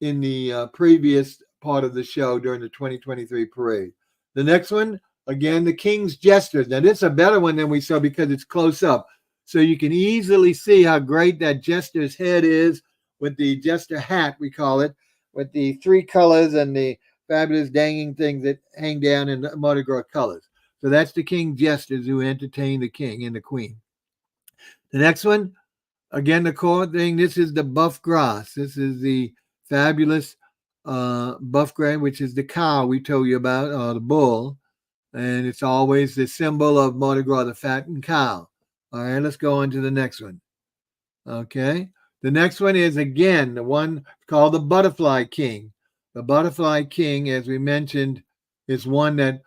in the previous part of the show during the 2023 parade. The next one, again, the King's Jesters. Now, this is a better one than we saw because it's close up. So you can easily see how great that jester's head is with the jester hat, we call it, with the three colors and the fabulous dangling things that hang down in Mardi Gras colors. So that's the King Jesters who entertain the king and the queen. The next one, again, the core thing, this is the buff grass. This is the fabulous buff grass, which is the cow we told you about, or the bull. And it's always the symbol of Mardi Gras, the fattened cow. All right, let's go on to the next one. Okay. The next one is, again, the one called the Butterfly King. The Butterfly King, as we mentioned, is one that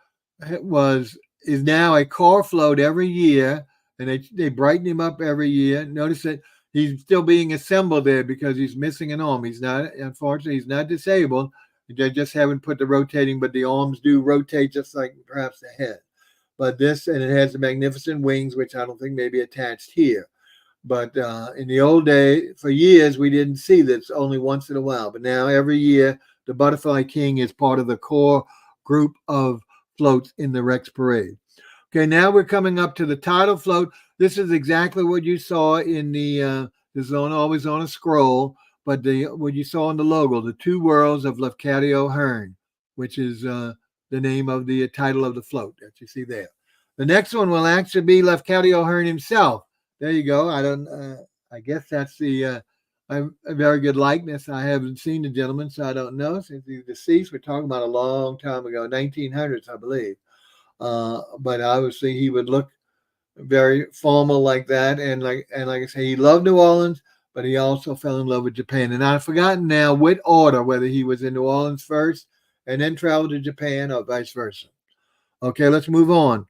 is now a core float every year, and they brighten him up every year. Notice that he's still being assembled there because he's missing an arm. Unfortunately, he's not disabled. They just haven't put the rotating, but the arms do rotate just like perhaps the head. But this, and it has the magnificent wings, which I don't think may be attached here. But in the old day, for years, we didn't see this, only once in a while. But now every year, the Butterfly King is part of the core group of floats in the Rex Parade. Okay, now we're coming up to the title float. This is exactly what you saw in the, this is always on a scroll, but what you saw in the logo, The Two Worlds of Lafcadio Hearn, which is the name of the title of the float that you see there. The next one will actually be Lafcadio Hearn himself. There you go. I guess that's a very good likeness. I haven't seen the gentleman, so I don't know. Since he's deceased, we're talking about a long time ago, 1900s, I believe. But obviously he would look very formal like that. And like I say, he loved New Orleans, but he also fell in love with Japan. And I've forgotten now what order, whether he was in New Orleans first and then traveled to Japan or vice versa. Okay, let's move on.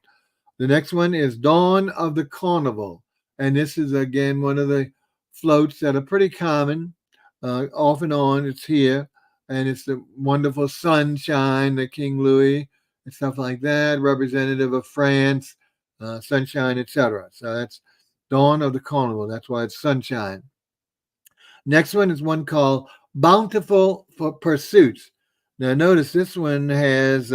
The next one is Dawn of the Carnival. And this is, again, one of the floats that are pretty common. Off and on, it's here. And it's the wonderful sunshine, the King Louis, and stuff like that, representative of France, sunshine, etc. So that's Dawn of the Carnival. That's why it's sunshine. Next one is one called Bountiful for Pursuits. Now, notice this one has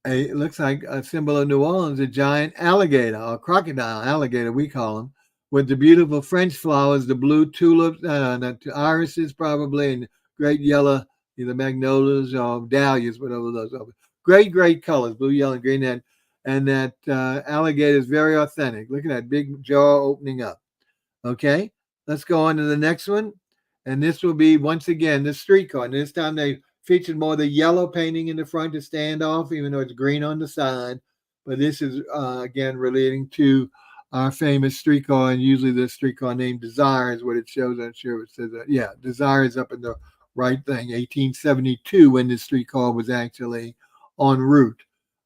it looks like a symbol of New Orleans, a giant alligator, or crocodile alligator, we call them, with the beautiful French flowers, the blue tulips, irises probably, and great yellow, either magnolias or dahlias, whatever those are. Great colors, blue, yellow, and green. And that alligator is very authentic. Look at that big jaw opening up. Okay, let's go on to the next one. And this will be, once again, the streetcar. And this time they featured more the yellow painting in the front to stand off, even though it's green on the side. But this is, again, relating to our famous streetcar, and usually the streetcar named Desire is what it shows. I'm sure it says that. Yeah, Desire is up in the right thing. 1872 when this streetcar was actually en route.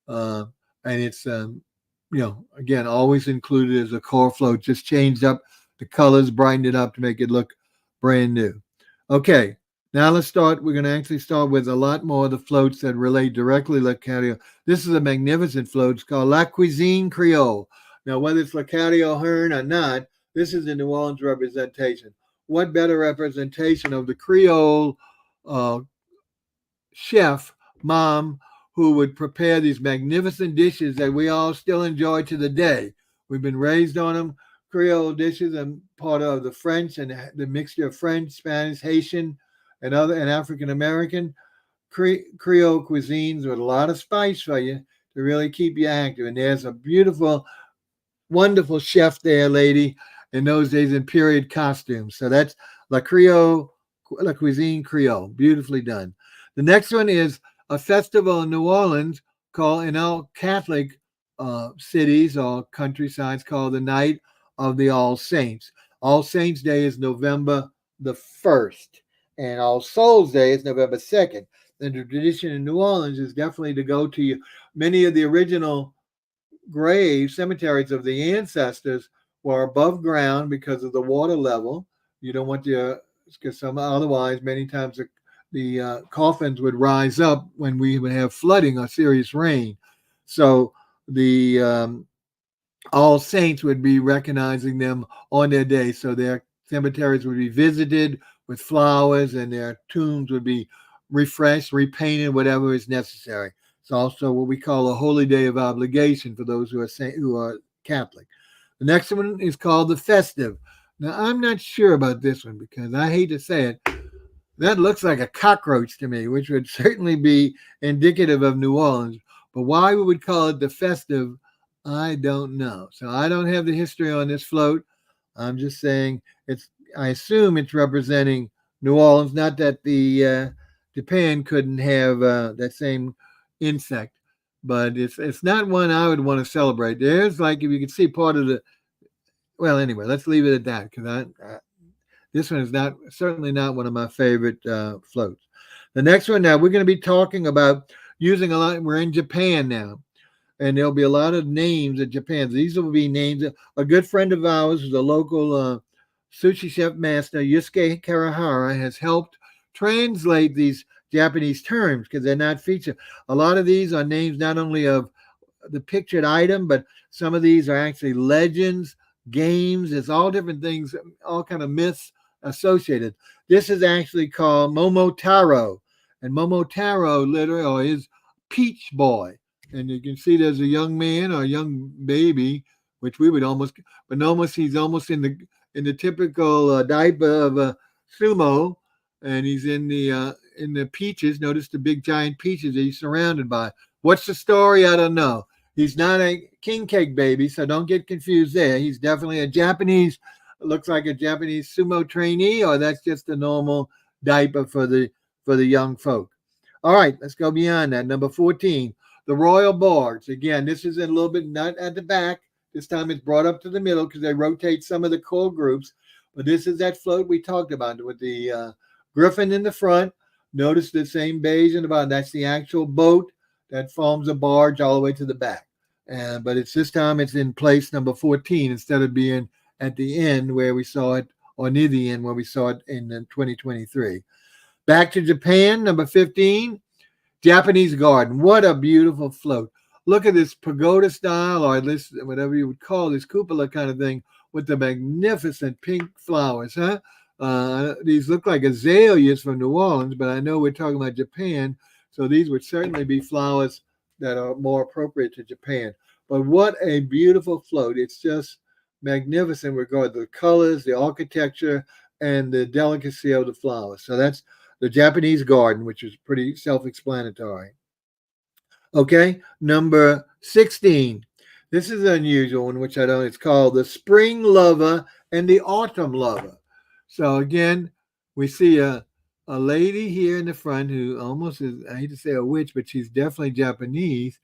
And it's, again, always included as a core float, just changed up the colors, brighten it up to make it look brand new. Okay, now let's start. We're going to actually start with a lot more of the floats that relate directly to Lacadio. This is a magnificent float. It's called La Cuisine Creole. Now, whether it's Lacadio Hearn or not, this is the New Orleans representation. What better representation of the Creole uh, chef, mom, who would prepare these magnificent dishes that we all still enjoy to the day. We've been raised on them. Creole dishes and part of the French and the mixture of French, Spanish, Haitian, and African American Creole cuisines with a lot of spice for you to really keep you active. And there's a beautiful, wonderful chef there, lady, in those days in period costumes. So that's La Cuisine Creole, beautifully done. The next one is a festival in New Orleans called, in all Catholic cities or countrysides, called the Night of the All Saints. All Saints Day is November the 1st, and All Souls Day is November 2nd. And the tradition in New Orleans is definitely to go to many of the original graves, cemeteries of the ancestors were above ground because of the water level. You don't want to, because otherwise, many times the coffins would rise up when we would have flooding or serious rain. So the All Saints would be recognizing them on their day. So their cemeteries would be visited with flowers, and their tombs would be refreshed, repainted, whatever is necessary. It's also what we call a holy day of obligation for those who are Catholic. The next one is called the festive. Now, I'm not sure about this one because I hate to say it. That looks like a cockroach to me, which would certainly be indicative of New Orleans. But why we would call it the festive, I don't know. So I don't have the history on this float. I'm just saying I assume it's representing New Orleans, not that the Japan couldn't have that same insect, but it's not one I would want to celebrate. There's, like, if you can see part of the, well, anyway, let's leave it at that, because this one is certainly not one of my favorite floats. The next one, now we're going to be talking about using a lot. We're in Japan now, and there'll be a lot of names in Japan. These will be names. A good friend of ours, who's a local sushi chef master, Yusuke Karahara, has helped translate these Japanese terms because they're not featured. A lot of these are names not only of the pictured item, but some of these are actually legends, games. It's all different things, all kind of myths associated. This is actually called Momotaro, and Momotaro literally is Peach Boy. And you can see there's a young man or a young baby, which we would almost, but almost he's almost in the typical diaper of a sumo, and he's in the peaches. Notice the big giant peaches that he's surrounded by. What's the story? I don't know. He's not a king cake baby, so don't get confused there. He's definitely a Japanese, looks like a Japanese sumo trainee, or that's just a normal diaper for the young folk. All right, let's go beyond that. Number 14, the Royal Barge. Again, this is a little bit not at the back. This time it's brought up to the middle because they rotate some of the core groups. But this is that float we talked about with the griffin in the front. Notice the same beige in the bottom. That's the actual boat that forms a barge all the way to the back. But it's this time it's in place number 14 instead of being at the end where we saw it, or near the end where we saw it in 2023. Back to Japan, number 15, Japanese Garden. What a beautiful float. Look at this pagoda style, or this, whatever you would call this, cupola kind of thing, with the magnificent pink flowers, huh? These look like azaleas from New Orleans, but I know we're talking about Japan, so these would certainly be flowers that are more appropriate to Japan. But what a beautiful float. It's just magnificent regard to the colors, the architecture, and the delicacy of the flowers. So that's the Japanese Garden, which is pretty self-explanatory. Okay, number 16. This is an unusual one, which I don't. It's called the Spring Lover and the Autumn Lover. So again, we see a lady here in the front who almost is, I hate to say a witch, but she's definitely Japanese.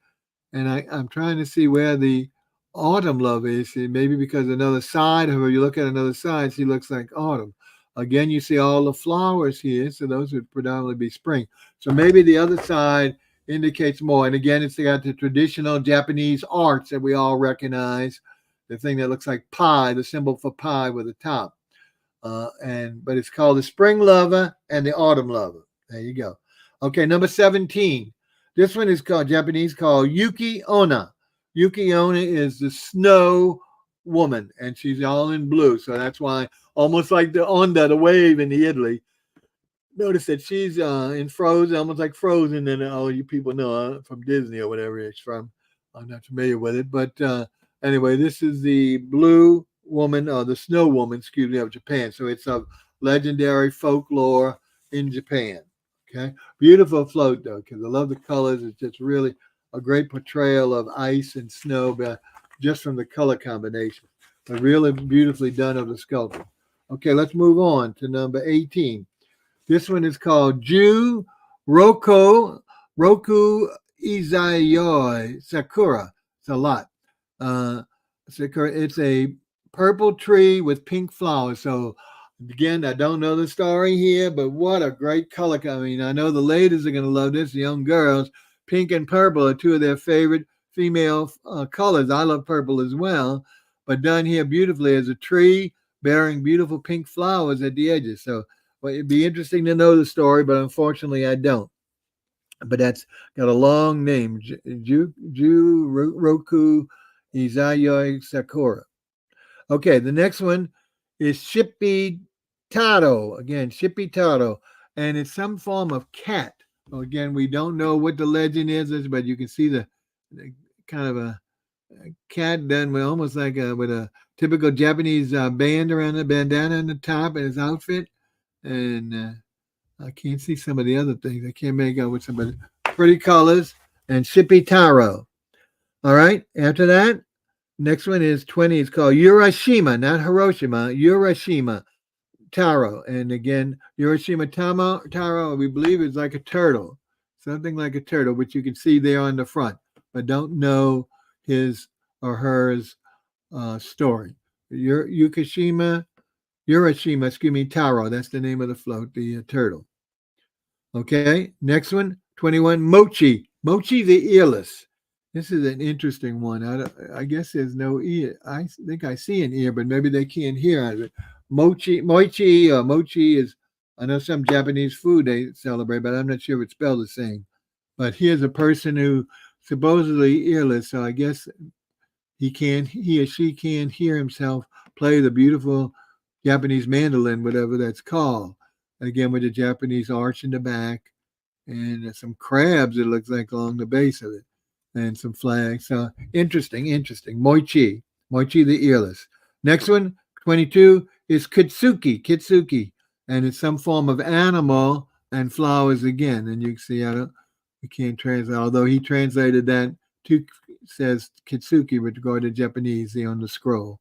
And I'm trying to see where the autumn love is. Maybe because another side of her, you look at another side, she looks like autumn. Again, you see all the flowers here, so those would predominantly be spring. So maybe the other side indicates more. And again, it's got the traditional Japanese arts that we all recognize. the thing that looks like pi, the symbol for pi with a top. But it's called the spring lover and the autumn lover. There you go. Okay, number 17. This one is called Japanese called Yuki Onna. Yuki Onna is the snow woman, and she's all in blue. So that's why, almost like the onda, the wave in the Italy. Notice that she's in Frozen, almost like Frozen, and all you people know from Disney or whatever it's from. I'm not familiar with it, but anyway, this is the blue woman, or the snow woman, excuse me, of Japan. So it's a legendary folklore in Japan. Okay, beautiful float though, because I love the colors. It's just really a great portrayal of ice and snow, but just from the color combination. But really beautifully done of the sculpture. Okay, let's move on to number 18. This one is called Ju Roku Izayoi Sakura. It's a lot. Sakura. It's a purple tree with pink flowers. So again, I don't know the story here, but what a great color. I mean, I know the ladies are going to love this. The young girls, pink and purple are two of their favorite female colors. I love purple as well, but done here beautifully as a tree bearing beautiful pink flowers at the edges. So well, it'd be interesting to know the story, but unfortunately I don't. But that's got a long name, Roku Izayoi Sakura. Okay, the next one is Shippy Taro. Again, Shippy Taro. And it's some form of cat. Well, again, we don't know what the legend is, but you can see the kind of a cat done with almost like with a typical Japanese band around the bandana on the top and his outfit. And I can't see some of the other things. I can't make out with some of the pretty colors. And Shippy Taro. All right. After that, next one is 20. It's called Urashima, not Hiroshima. Urashima Taro. And again, Urashima Taro, we believe, is like a turtle. Something like a turtle, which you can see there on the front. But don't know his or hers story. Urashima, Taro. That's the name of the float, the turtle. Okay, next one, 21, Mochi. Mochi the earless. This is an interesting one. I guess there's no ear. I think I see an ear, but maybe they can't hear out of it. Mochi is, I know some Japanese food they celebrate, but I'm not sure if it's spelled the same. But here's a person who supposedly earless, so I guess he or she can't hear himself play the beautiful Japanese mandolin, whatever that's called. Again, with the Japanese arch in the back and some crabs, it looks like, along the base of it, and some flags. So interesting. Moichi the earless. Next one, 22, is Kitsuki, and it's some form of animal and flowers again. And you can see, we can't translate, although he translated that to, says Kitsuki with regard to Japanese on the scroll.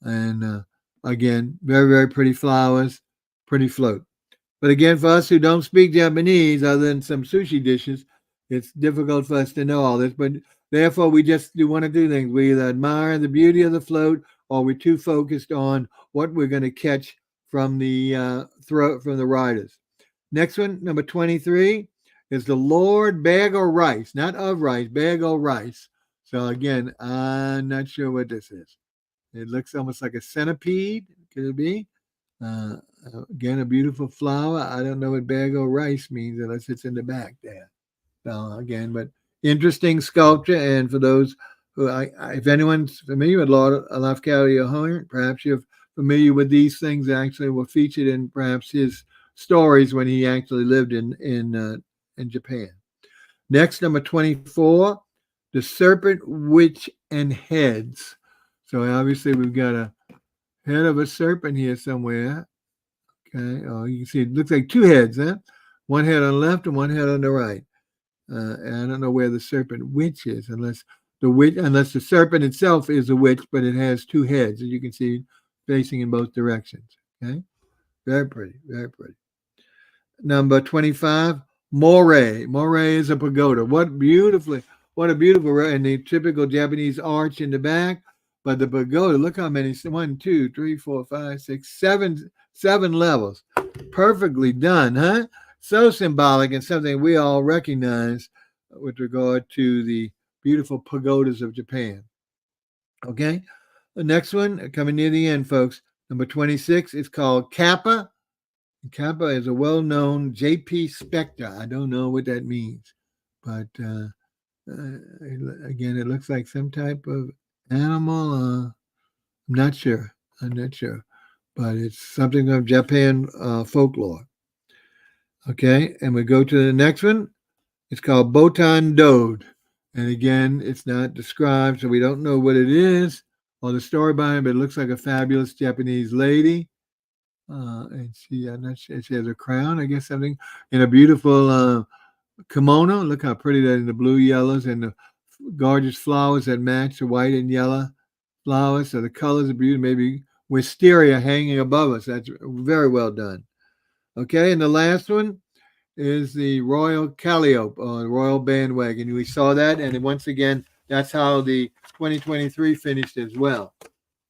And again, very, very pretty flowers, pretty float. But again, for us who don't speak Japanese, other than some sushi dishes, it's difficult for us to know all this. But therefore, we just do one of two things. We either admire the beauty of the float, or we're too focused on what we're going to catch from the from the riders. Next one, number 23, is the Lord Bag of Rice, not of rice, bag of rice. So again, I'm not sure what this is. It looks almost like a centipede. Could it be? Again, a beautiful flower. I don't know what bag of rice means unless it's in the back there. So again, but interesting sculpture. And for those who, if anyone's familiar with Lord Lafcadio, perhaps you're familiar with these things that actually were featured in perhaps his stories when he actually lived in Japan. Next, number 24, the Serpent, Witch, and Heads. So obviously we've got a head of a serpent here somewhere. Okay. Oh, you can see it looks like two heads, huh? One head on the left and one head on the right. And I don't know where the serpent witch is, unless the serpent itself is a witch, but it has two heads, as you can see, facing in both directions. Okay. Very pretty. Very pretty. Number 25, Morai. Morai is a pagoda. What a beautiful, and the typical Japanese arch in the back. But the pagoda, look how many, 1, 2, 3, 4, 5, 6, 7 levels. Perfectly done, huh? So symbolic and something we all recognize with regard to the beautiful pagodas of Japan. Okay? The next one, coming near the end, folks, number 26, is called Kappa. Kappa is a well-known JP Spectre. I don't know what that means, but again, it looks like some type of animal. I'm not sure. I'm not sure, but it's something of Japan folklore. Okay, and we go to the next one. It's called Botan Dode. And again, it's not described, so we don't know what it is or the story behind it, but it looks like a fabulous Japanese lady. And I'm not sure, she has a crown, I guess, something, in a beautiful kimono. Look how pretty that in the blue, yellows, and the gorgeous flowers that match the white and yellow flowers. So the colors are beautiful. Maybe wisteria hanging above us. That's very well done. Okay, and the last one is the Royal Calliope on Royal Bandwagon. We saw that, and once again, that's how the 2023 finished as well.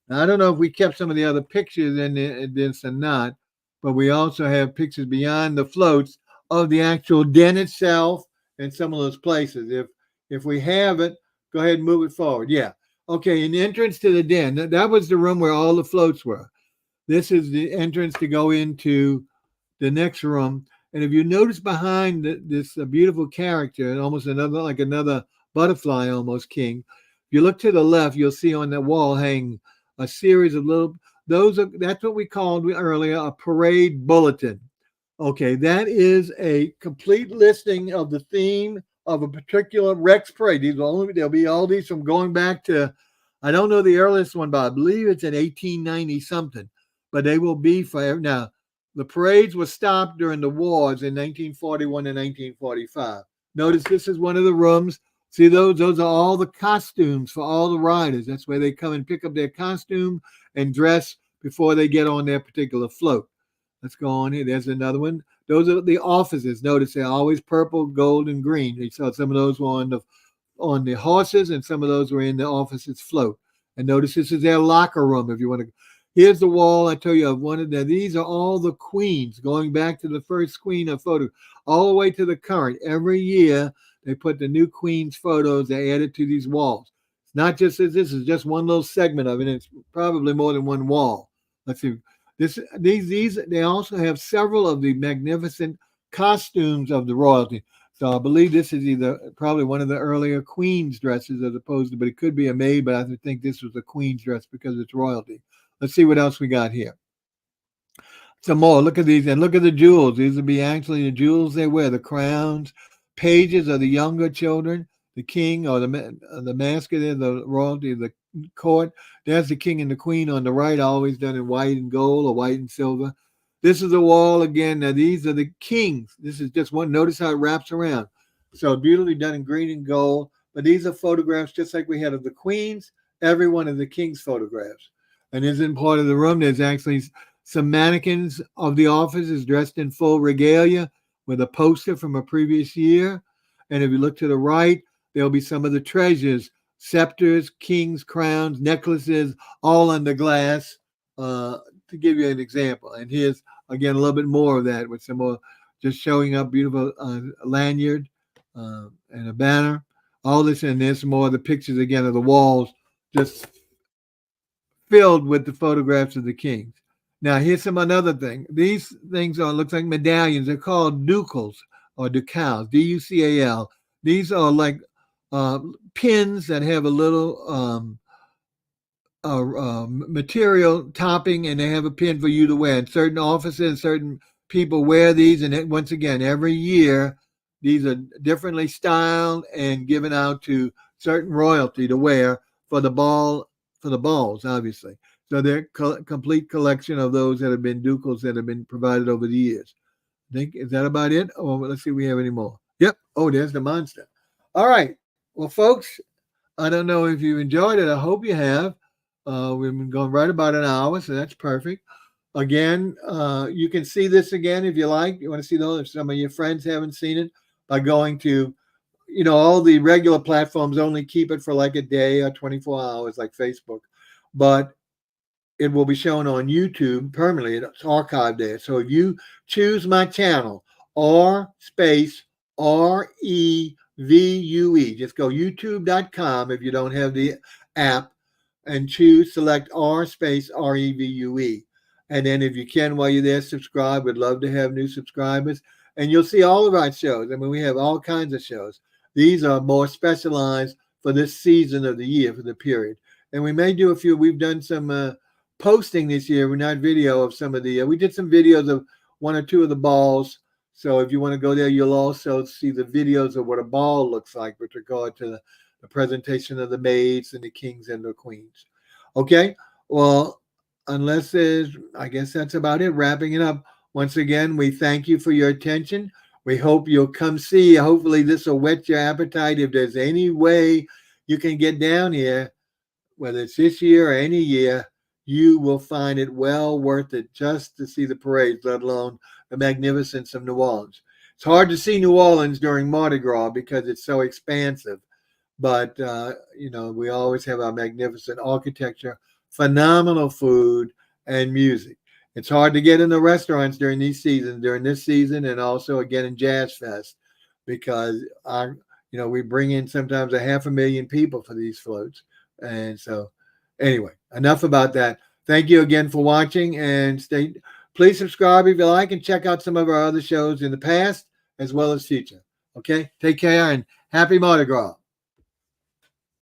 Now, I don't know if we kept some of the other pictures in this or not, but we also have pictures beyond the floats of the actual den itself and some of those places. If we have it, go ahead and move it forward. Yeah. Okay, in the entrance to the den, that was the room where all the floats were. This is the entrance to go into the next room. And if you notice behind this beautiful character, almost another butterfly, almost king, if you look to the left, you'll see on the wall hang a series of that's what we called earlier a parade bulletin. Okay, that is a complete listing of the theme of a particular Rex parade. There'll be all these from going back to, I don't know the earliest one, but I believe it's in 1890 something. But they will be forever. Now, the parades were stopped during the wars in 1941 and 1945. Notice this is one of the rooms. See, those are all the costumes for all the riders. That's where they come and pick up their costume and dress before they get on their particular float. Let's go on here. There's another one. Those are the officers. Notice they're always purple, gold, and green. You saw some of those were on the horses, and some of those were in the officers' float. And notice this is their locker room if you want to. Here's the wall I tell you of one of them. These are all the queens, going back to the first queen of photo, all the way to the current. Every year they put the new queen's photos, they add it to these walls. It's not just this is just one little segment of it. It's probably more than one wall. Let's see. These they also have several of the magnificent costumes of the royalty. So I believe this is probably one of the earlier queen's dresses as opposed to, but it could be a maid, but I think this was a queen's dress because it's royalty. Let's see what else we got here. Some more. Look at these, and look at the jewels. These would be actually the jewels they wear, the crowns. Pages are the younger children. The king or the masker there, the royalty, the court. There's the king and the queen on the right, always done in white and gold or white and silver. This is the wall again. Now, these are the kings. This is just one. Notice how it wraps around. So beautifully done in green and gold. But these are photographs just like we had of the queens, every one of the king's photographs. And isn't part of the room, there's actually some mannequins of the officers dressed in full regalia with a poster from a previous year. And if you look to the right, there'll be some of the treasures, scepters, kings, crowns, necklaces, all under glass, to give you an example. And here's, again, a little bit more of that with some more just showing up beautiful lanyard and a banner. All this, and there's some more of the pictures, again, of the walls just filled with the photographs of the kings. Now, here's some another thing. These things looks like medallions. They're called ducals or ducals, D-U-C-A-L. These are like pins that have a little material topping, and they have a pin for you to wear. And certain officers, certain people wear these. And once again, every year, these are differently styled and given out to certain royalty to wear for the balls, obviously. So they're complete collection of those that have been ducals that have been provided over the years. Is that about it? Oh, let's see if we have any more. Yep. Oh, there's the monster. All right. Well, folks, I don't know if you enjoyed it. I hope you have. We've been going right about an hour, so that's perfect. Again, you can see this again if you like. You want to see those? If some of your friends haven't seen it, by going to, all the regular platforms only keep it for like a day or 24 hours, like Facebook. But it will be shown on YouTube permanently. It's archived there. So if you choose my channel, REVUE, just go youtube.com if you don't have the app, and select R space REVUE. And then if you can, while you're there, subscribe. We'd love to have new subscribers. And you'll see all of our shows. I mean, we have all kinds of shows. These are more specialized for this season of the year, for the period. And we may do a few. We've done some posting this year. We're not video of some of we did some videos of one or two of the balls. So if you want to go there, you'll also see the videos of what a ball looks like with regard to the presentation of the maids and the kings and the queens. Okay. Well, I guess that's about it. Wrapping it up. Once again, we thank you for your attention. We hope you'll come see. Hopefully, this will whet your appetite. If there's any way you can get down here, whether it's this year or any year, you will find it well worth it just to see the parades, let alone the magnificence of New Orleans. It's hard to see New Orleans during Mardi Gras because it's so expansive. But, we always have our magnificent architecture, phenomenal food, and music. It's hard to get in the restaurants during this season, and also again in Jazz Fest, because we bring in sometimes 500,000 people for these floats. And so anyway, enough about that. Thank you again for watching, and please subscribe if you like, and check out some of our other shows in the past as well as future. Okay, take care and happy Mardi Gras.